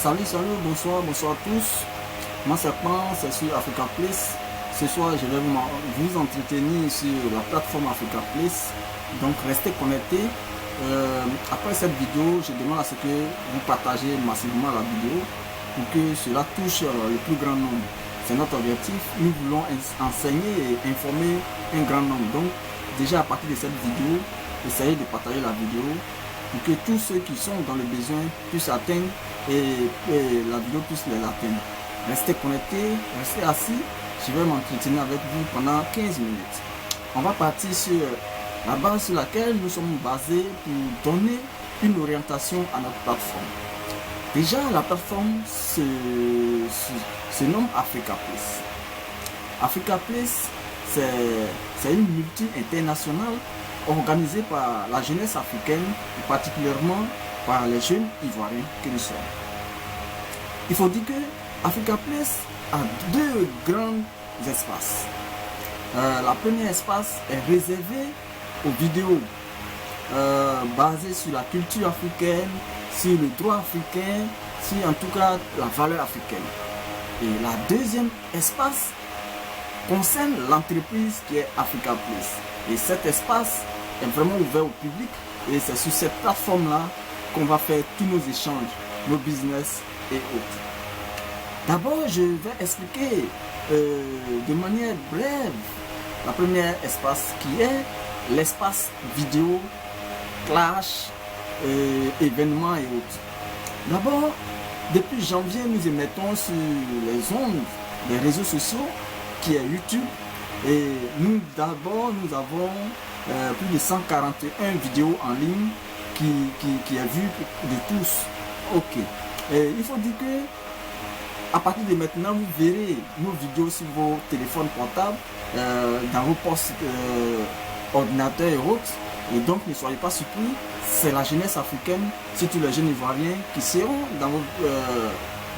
Salut, bonsoir à tous. Moi c'est Pan, c'est sur Africa Place. Ce soir, je vais vous entretenir sur la plateforme Africa Place. Donc restez connectés. Après cette vidéo, je demande à ce que vous partagez massivement la vidéo pour que cela touche le plus grand nombre. C'est notre objectif. Nous voulons enseigner et informer un grand nombre. Donc déjà à partir de cette vidéo, essayez de partager la vidéo pour que tous ceux qui sont dans le besoin puissent atteindre et la vidéo puisse les atteindre. Restez connectés, restez assis. Je vais m'entretenir avec vous pendant 15 minutes. On va partir sur la base sur laquelle nous sommes basés pour donner une orientation à notre plateforme. Déjà, la plateforme se nomme Africa Place. Africa Place, c'est une multi internationale organisée par la jeunesse africaine et particulièrement par les jeunes ivoiriens que nous sommes. Il faut dire que Africa Place a deux grands espaces. La première espace est réservé aux vidéos basées sur la culture africaine, sur le droit africain, sur en tout cas la valeur africaine. Et la deuxième espace concerne l'entreprise qui est Africa Place. Et cet espace est vraiment ouvert au public et c'est sur cette plateforme-là qu'on va faire tous nos échanges, nos business et autres. D'abord, je vais expliquer de manière brève la première espace qui est l'espace vidéo, clash, événements et autres. D'abord, depuis janvier, nous émettons sur les ondes des réseaux sociaux qui est YouTube et nous avons plus de 141 vidéos en ligne qui est vue de tous. Ok. Et il faut dire que à partir de maintenant, vous verrez nos vidéos sur vos téléphones portables, dans vos postes ordinateurs et autres. Et donc ne soyez pas surpris, c'est la jeunesse africaine, surtout les jeunes ivoiriens qui seront dans vos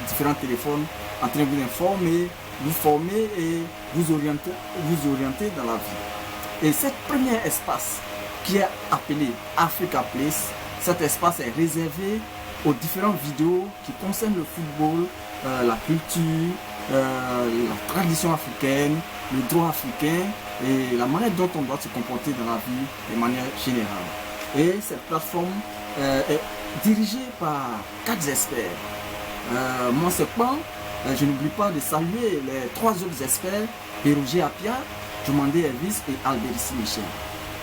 différents téléphones en train de vous informer, vous former et vous orienter dans la vie. Et cet premier espace qui est appelé Africa Place, cet espace est réservé aux différentes vidéos qui concernent le football, la culture, la tradition africaine, le droit africain et la manière dont on doit se comporter dans la vie de manière générale. Et cette plateforme est dirigée par 4 experts. Moi c'est Pan, je n'oublie pas de saluer les 3 autres experts, Roger Apia, Jomandé Elvis et Alberici Michel.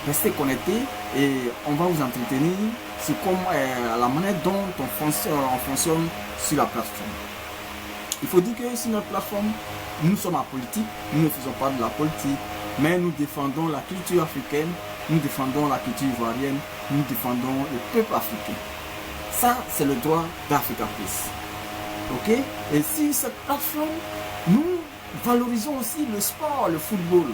Restez connectés et on va vous entretenir sur la manière dont on fonctionne sur la plateforme. Il faut dire que sur notre plateforme, nous sommes apolitiques, nous ne faisons pas de la politique, mais nous défendons la culture africaine, nous défendons la culture ivoirienne, nous défendons le peuple africain. Ça, c'est le droit d'Africa Place. Ok? Et sur cette plateforme, nous valorisons aussi le sport, le football.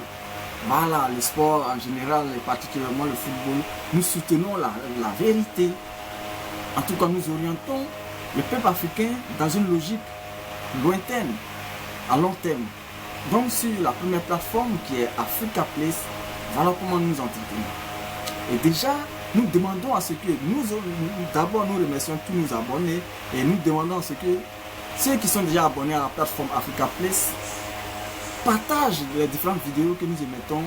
Voilà, le sport en général et particulièrement le football. Nous soutenons la vérité. En tout cas, nous orientons le peuple africain dans une logique lointaine, à long terme. Donc sur la première plateforme qui est Africa Place, voilà comment nous entretenons. Et déjà, nous demandons à ce que d'abord nous remercions tous nos abonnés et nous demandons à ce que ceux qui sont déjà abonnés à la plateforme Africa Place partagent les différentes vidéos que nous émettons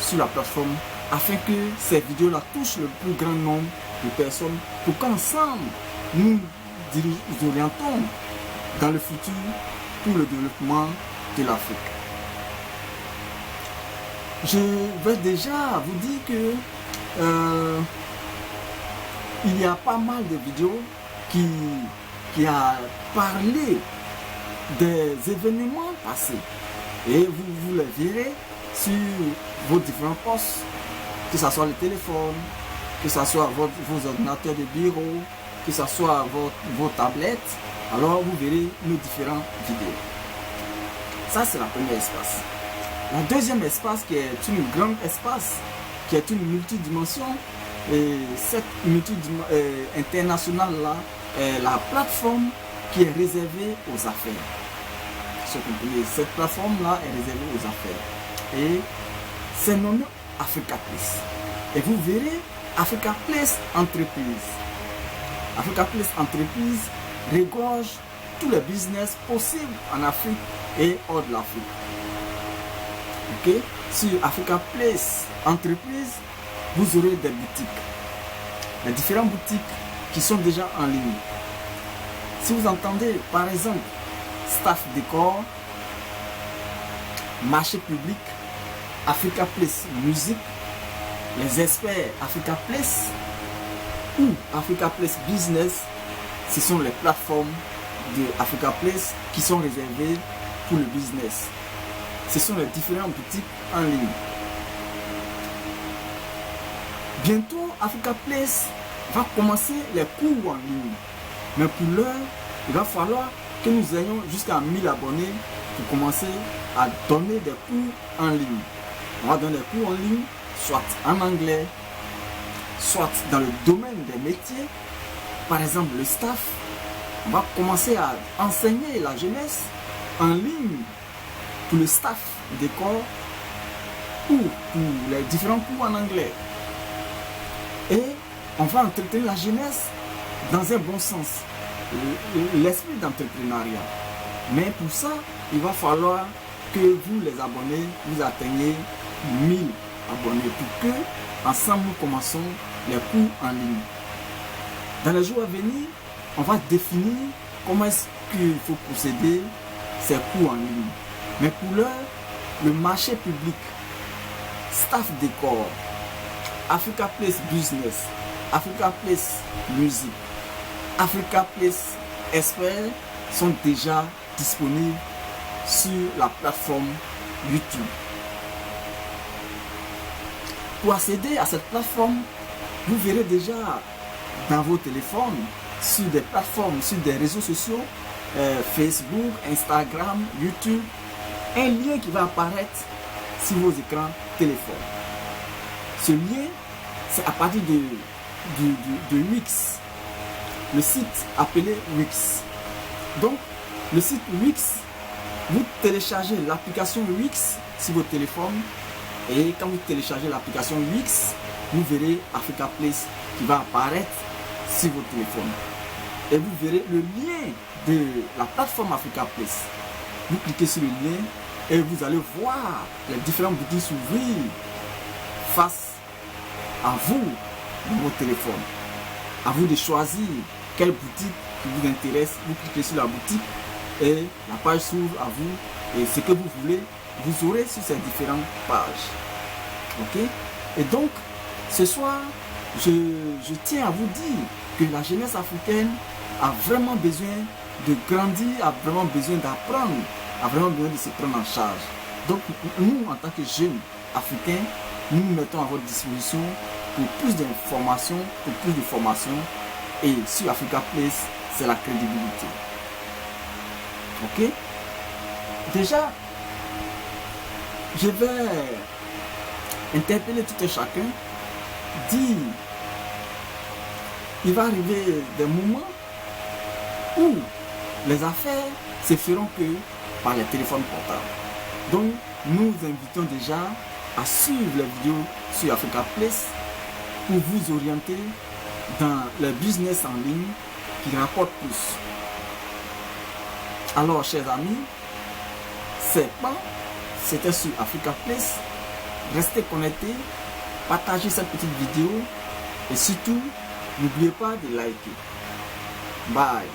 sur la plateforme afin que ces vidéos-là touchent le plus grand nombre de personnes pour qu'ensemble nous orientons dans le futur pour le développement de l'Afrique. Je vais déjà vous dire que il y a pas mal de vidéos qui a parlé des événements passés et vous les verrez sur vos différents postes, que ce soit le téléphone, que ce soit vos ordinateurs de bureau, que ce soit vos tablettes. Alors vous verrez nos différentes vidéos. Ça c'est la première espace. La deuxième espace qui est une grande espace, qui est une multidimension. Et cette multidimension internationale là est la plateforme qui est réservée aux affaires. Cette plateforme là est réservée aux affaires. Et c'est nommé Africa Place. Et vous verrez Africa Place Entreprise. Africa Place Entreprise regorge tous les business possibles en Afrique et hors de l'Afrique. Ok? Sur Africa Place Entreprise, vous aurez des boutiques. Les différentes boutiques qui sont déjà en ligne. Si vous entendez, par exemple, staff décor, marché public, Africa Place musique, les experts Africa Place ou Africa Place Business, ce sont les plateformes de Africa Place qui sont réservées pour le business. Ce sont les différentes boutiques en ligne. Bientôt, Africa Place va commencer les cours en ligne. Mais pour l'heure, il va falloir que nous ayons jusqu'à 1000 abonnés pour commencer à donner des cours en ligne. On va donner des cours en ligne, soit en anglais, soit dans le domaine des métiers. Par exemple, le staff, on va commencer à enseigner la jeunesse en ligne pour le staff décor ou pour les différents cours en anglais. Et on va entretenir la jeunesse dans un bon sens, l'esprit d'entrepreneuriat. Mais pour ça, il va falloir que vous, les abonnés, vous atteigniez 1000 abonnés pour que, ensemble, nous commençons les cours en ligne. Dans les jours à venir, on va définir comment est-ce qu'il faut procéder ces cours en ligne. Mais pour l'heure, le marché public, staff décor, Africa Place Business, Africa Place Music, Africa Place Expert sont déjà disponibles sur la plateforme YouTube. Pour accéder à cette plateforme, vous verrez déjà dans vos téléphones, sur des plateformes, sur des réseaux sociaux, Facebook, Instagram, YouTube, un lien qui va apparaître sur vos écrans téléphones. Ce lien, c'est à partir de Wix, le site appelé Wix. Donc, le site Wix, vous téléchargez l'application Wix sur votre téléphone et quand vous téléchargez l'application Wix, vous verrez Africa Place qui va apparaître sur votre téléphone. Et vous verrez le lien de la plateforme Africa Place. Vous cliquez sur le lien et vous allez voir les différentes boutiques s'ouvrir face à vous dans votre téléphone. À vous de choisir quelle boutique qui vous intéresse. Vous cliquez sur la boutique et la page s'ouvre à vous. Et ce que vous voulez, vous aurez sur ces différentes pages. Ok? Et donc, ce soir, je tiens à vous dire que la jeunesse africaine a vraiment besoin de grandir, a vraiment besoin d'apprendre, a vraiment besoin de se prendre en charge. Donc, nous, en tant que jeunes africains, nous nous mettons à votre disposition pour plus d'informations, pour plus de formations. Et sur Africa Place, c'est la crédibilité. Ok? Déjà, je vais interpeller tout et chacun, dire, il va arriver des moments où les affaires se feront que par les téléphones portables. Donc, nous invitons déjà à suivre les vidéos sur Africa Place pour vous orienter dans le business en ligne qui rapporte plus. Alors, chers amis, c'était sur Africa Place. Restez connectés, partagez cette petite vidéo et surtout, n'oubliez pas de liker. Bye.